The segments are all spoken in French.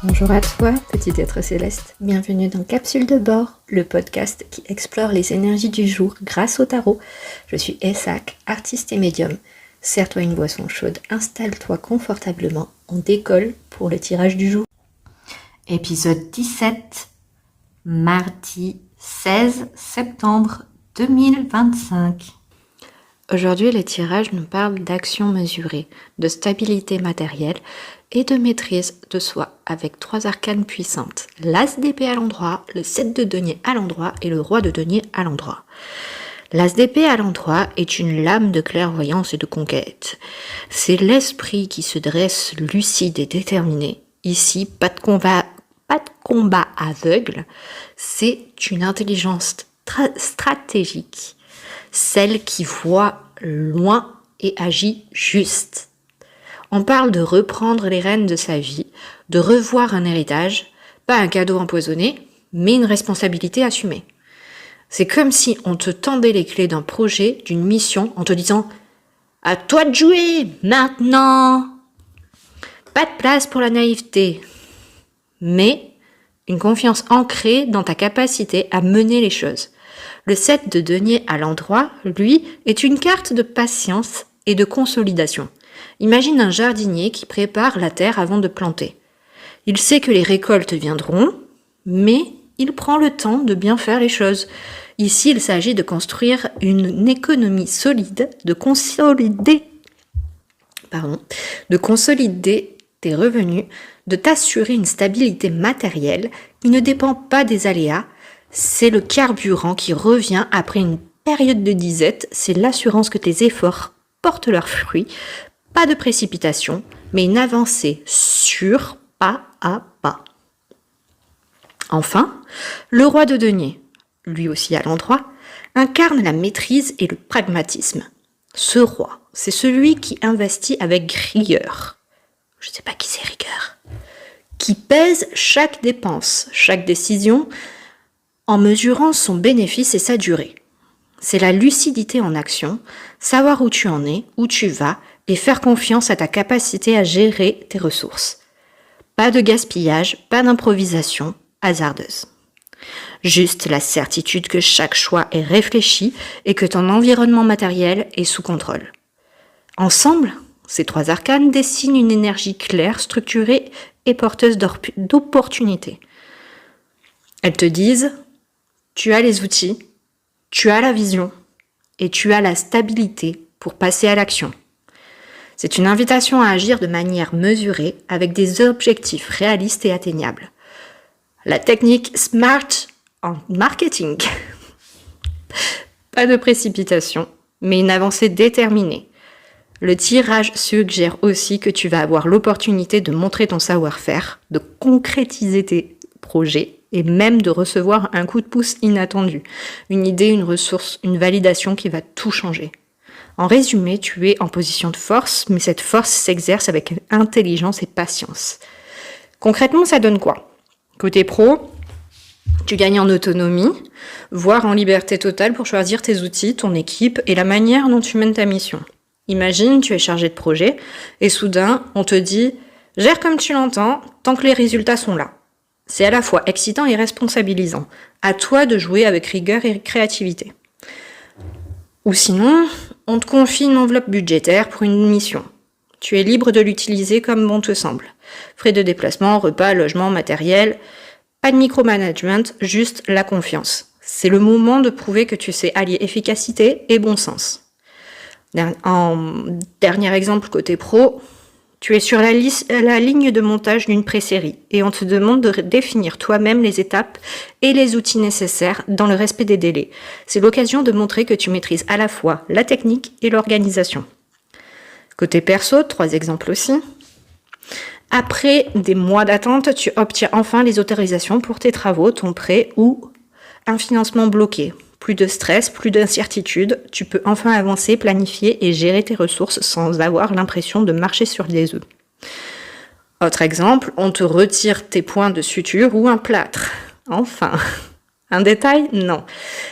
Bonjour à toi, petit être céleste. Bienvenue dans Capsule de bord, le podcast qui explore les énergies du jour grâce au tarot. Je suis Essac, artiste et médium. Sers-toi une boisson chaude, installe-toi confortablement. On décolle pour le tirage du jour. Épisode 17, mardi 16 septembre 2025. Aujourd'hui, le tirage nous parle d'action mesurée, de stabilité matérielle et de maîtrise de soi avec 3 arcanes puissantes. L'as d'épée à l'endroit, le 7 de denier à l'endroit et le roi de denier à l'endroit. L'as d'épée à l'endroit est une lame de clairvoyance et de conquête. C'est l'esprit qui se dresse lucide et déterminé. Ici, pas de combat aveugle, c'est une intelligence stratégique, celle qui voit loin et agit juste. On parle de reprendre les rênes de sa vie, de revoir un héritage, pas un cadeau empoisonné, mais une responsabilité assumée. C'est comme si on te tendait les clés d'un projet, d'une mission, en te disant « À toi de jouer, maintenant !» Pas de place pour la naïveté, mais une confiance ancrée dans ta capacité à mener les choses. Le 7 de denier à l'endroit, lui, est une carte de patience et de consolidation. Imagine un jardinier qui prépare la terre avant de planter. Il sait que les récoltes viendront, mais il prend le temps de bien faire les choses. Ici, il s'agit de construire une économie solide, de consolider tes revenus, de t'assurer une stabilité matérielle qui ne dépend pas des aléas. C'est le carburant qui revient après une période de disette, c'est l'assurance que tes efforts portent leurs fruits. Pas de précipitation, mais une avancée sûre, pas à pas. Enfin, le roi de denier, lui aussi à l'endroit, incarne la maîtrise et le pragmatisme. Ce roi, c'est celui qui investit avec rigueur. Je ne sais pas qui c'est rigueur. Qui pèse chaque dépense, chaque décision, en mesurant son bénéfice et sa durée. C'est la lucidité en action, savoir où tu en es, où tu vas, et faire confiance à ta capacité à gérer tes ressources. Pas de gaspillage, pas d'improvisation hasardeuse. Juste la certitude que chaque choix est réfléchi et que ton environnement matériel est sous contrôle. Ensemble, ces 3 arcanes dessinent une énergie claire, structurée et porteuse d'opportunités. Elles te disent, tu as les outils, tu as la vision et tu as la stabilité pour passer à l'action. C'est une invitation à agir de manière mesurée avec des objectifs réalistes et atteignables. La technique SMART en marketing. Pas de précipitation, mais une avancée déterminée. Le tirage suggère aussi que tu vas avoir l'opportunité de montrer ton savoir-faire, de concrétiser tes projets et même de recevoir un coup de pouce inattendu. Une idée, une ressource, une validation qui va tout changer. En résumé, tu es en position de force, mais cette force s'exerce avec intelligence et patience. Concrètement, ça donne quoi ? Côté pro, tu gagnes en autonomie, voire en liberté totale pour choisir tes outils, ton équipe et la manière dont tu mènes ta mission. Imagine, tu es chargé de projet et soudain, on te dit « Gère comme tu l'entends, tant que les résultats sont là ». C'est à la fois excitant et responsabilisant. À toi de jouer avec rigueur et créativité. Ou sinon, on te confie une enveloppe budgétaire pour une mission. Tu es libre de l'utiliser comme bon te semble. Frais de déplacement, repas, logement, matériel. Pas de micromanagement, juste la confiance. C'est le moment de prouver que tu sais allier efficacité et bon sens. En dernier exemple côté pro, tu es sur la ligne de montage d'une pré-série et on te demande de définir toi-même les étapes et les outils nécessaires dans le respect des délais. C'est l'occasion de montrer que tu maîtrises à la fois la technique et l'organisation. Côté perso, 3 exemples aussi. Après des mois d'attente, tu obtiens enfin les autorisations pour tes travaux, ton prêt ou un financement bloqué. Plus de stress, plus d'incertitude, tu peux enfin avancer, planifier et gérer tes ressources sans avoir l'impression de marcher sur des œufs. Autre exemple, on te retire tes points de suture ou un plâtre. Enfin, Un détail? Non.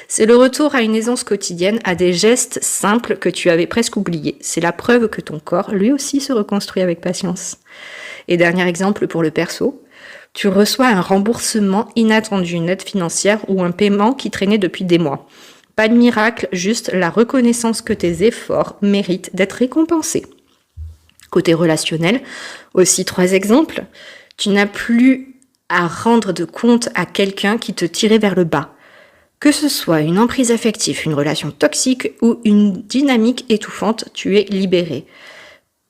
C'est le retour à une aisance quotidienne, à des gestes simples que tu avais presque oubliés. C'est la preuve que ton corps, lui aussi, se reconstruit avec patience. Et dernier exemple pour le perso, tu reçois un remboursement inattendu, une aide financière ou un paiement qui traînait depuis des mois. Pas de miracle, juste la reconnaissance que tes efforts méritent d'être récompensés. Côté relationnel, aussi 3 exemples. Tu n'as plus à rendre de compte à quelqu'un qui te tirait vers le bas. Que ce soit une emprise affective, une relation toxique ou une dynamique étouffante, tu es libéré.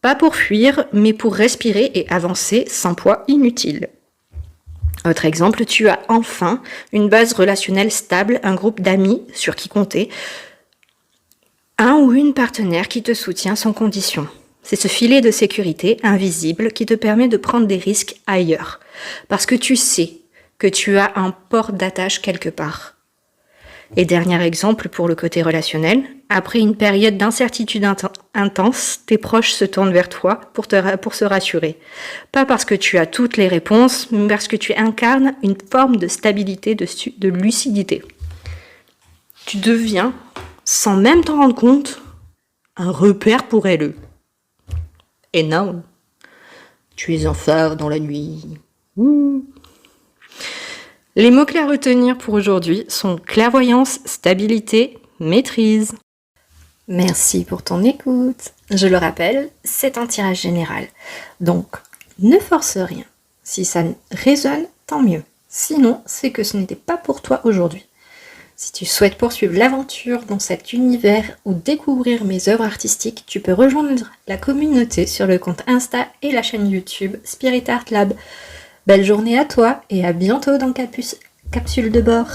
Pas pour fuir, mais pour respirer et avancer sans poids inutile. Autre exemple, tu as enfin une base relationnelle stable, un groupe d'amis sur qui compter, un ou une partenaire qui te soutient sans condition. C'est ce filet de sécurité invisible qui te permet de prendre des risques ailleurs, parce que tu sais que tu as un port d'attache quelque part. Et dernier exemple pour le côté relationnel, après une période d'incertitude intense, tes proches se tournent vers toi pour se rassurer. Pas parce que tu as toutes les réponses, mais parce que tu incarnes une forme de stabilité, de lucidité. Tu deviens, sans même t'en rendre compte, un repère pour elle. Et non, tu es un phare dans la nuit. Les mots-clés à retenir pour aujourd'hui sont clairvoyance, stabilité, maîtrise. Merci pour ton écoute. Je le rappelle, c'est un tirage général. Donc, ne force rien. Si ça résonne, tant mieux. Sinon, c'est que ce n'était pas pour toi aujourd'hui. Si tu souhaites poursuivre l'aventure dans cet univers ou découvrir mes œuvres artistiques, tu peux rejoindre la communauté sur le compte Insta et la chaîne YouTube Spirit Art Lab. Belle journée à toi et à bientôt dans Capsule de bord.